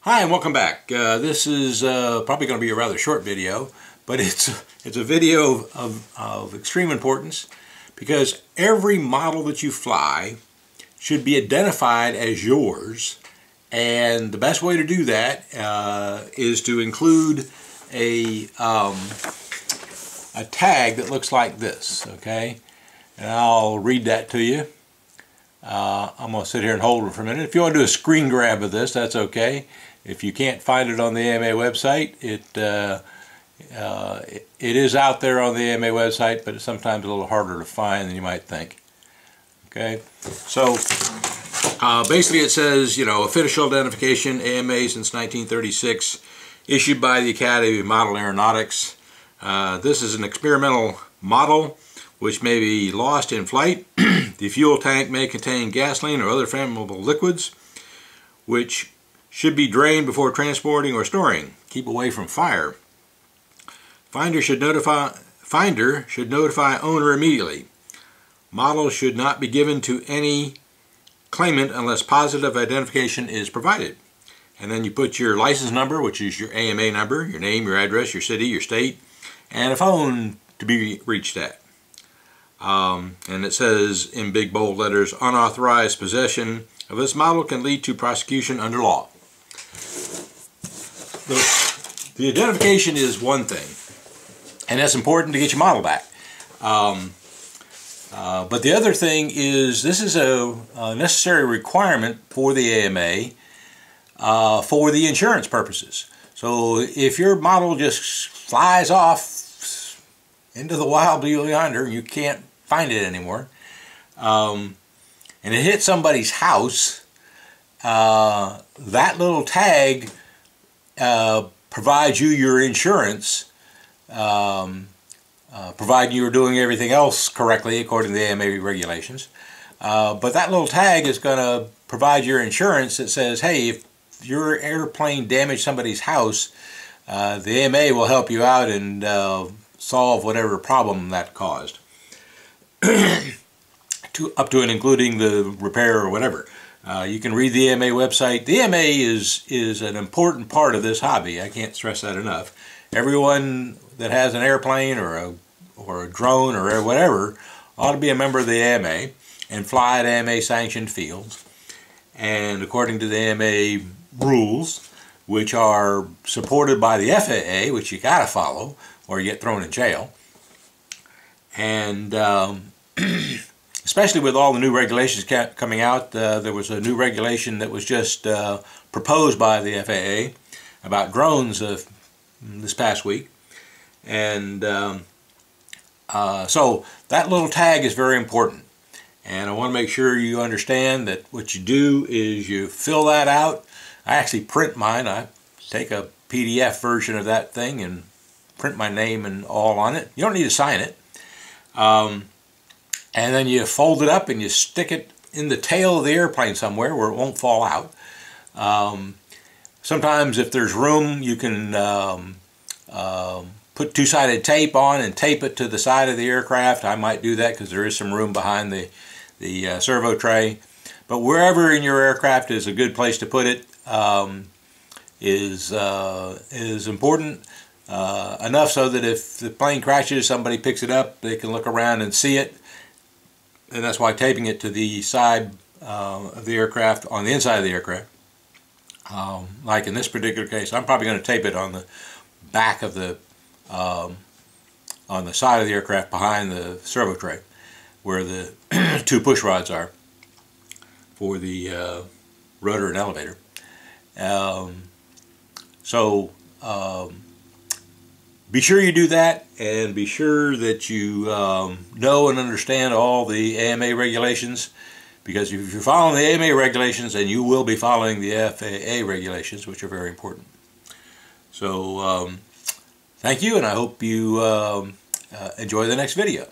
Hi and welcome back. This is probably going to be a rather short video, but it's a video of extreme importance because every model that you fly should be identified as yours, and the best way to do that is to include a tag that looks like this, okay? And I'll read that to you. I'm going to sit here and hold it for a minute. If you want to do a screen grab of this, that's okay. If you can't find it on the AMA website, it is out there on the AMA website, but it's sometimes a little harder to find than you might think. Okay, so basically it says, official identification, AMA since 1936, issued by the Academy of Model Aeronautics. This is an experimental model which may be lost in flight. The fuel tank may contain gasoline or other flammable liquids, which should be drained before transporting or storing. Keep away from fire. Finder should notify owner immediately. Model should not be given to any claimant unless positive identification is provided. And then you put your license number, which is your AMA number, your name, your address, your city, your state, and a phone to be reached at. And it says in big bold letters, unauthorized possession of this model can lead to prosecution under law. The identification is one thing, and that's important to get your model back. But the other thing is, this is a necessary requirement for the AMA for the insurance purposes. So if your model just flies off into the wild blue yonder and you can't find it anymore, and it hits somebody's house, that little tag provides you your insurance, providing you are doing everything else correctly according to the AMA regulations. But that little tag is going to provide your insurance that says, hey, if your airplane damaged somebody's house, the AMA will help you out and solve whatever problem that caused, up to and including the repair or whatever. You can read the AMA website. The AMA is an important part of this hobby. I can't stress that enough. Everyone that has an airplane or a drone or whatever ought to be a member of the AMA and fly at AMA sanctioned fields. And according to the AMA rules, which are supported by the FAA, which you gotta follow or you get thrown in jail. And especially with all the new regulations coming out, there was a new regulation that was just proposed by the FAA about drones this past week. And so that little tag is very important. And I want to make sure you understand that what you do is you fill that out. I actually print mine. I take a PDF version of that thing and print my name and all on it. You don't need to sign it. And then you fold it up and you stick it in the tail of the airplane somewhere where it won't fall out. Sometimes if there's room, you can put two-sided tape on and tape it to the side of the aircraft. I might do that because there is some room behind the servo tray. But wherever in your aircraft is a good place to put it is important. Enough so that if the plane crashes, somebody picks it up, they can look around and see it. And that's why taping it to the side of the aircraft, on the inside of the aircraft, like in this particular case, I'm probably going to tape it on the back of the, on the side of the aircraft behind the servo tray, where the two push rods are for the rudder and elevator. Be sure you do that, and be sure that you know and understand all the AMA regulations, because if you're following the AMA regulations, then you will be following the FAA regulations, which are very important. So thank you, and I hope you enjoy the next video.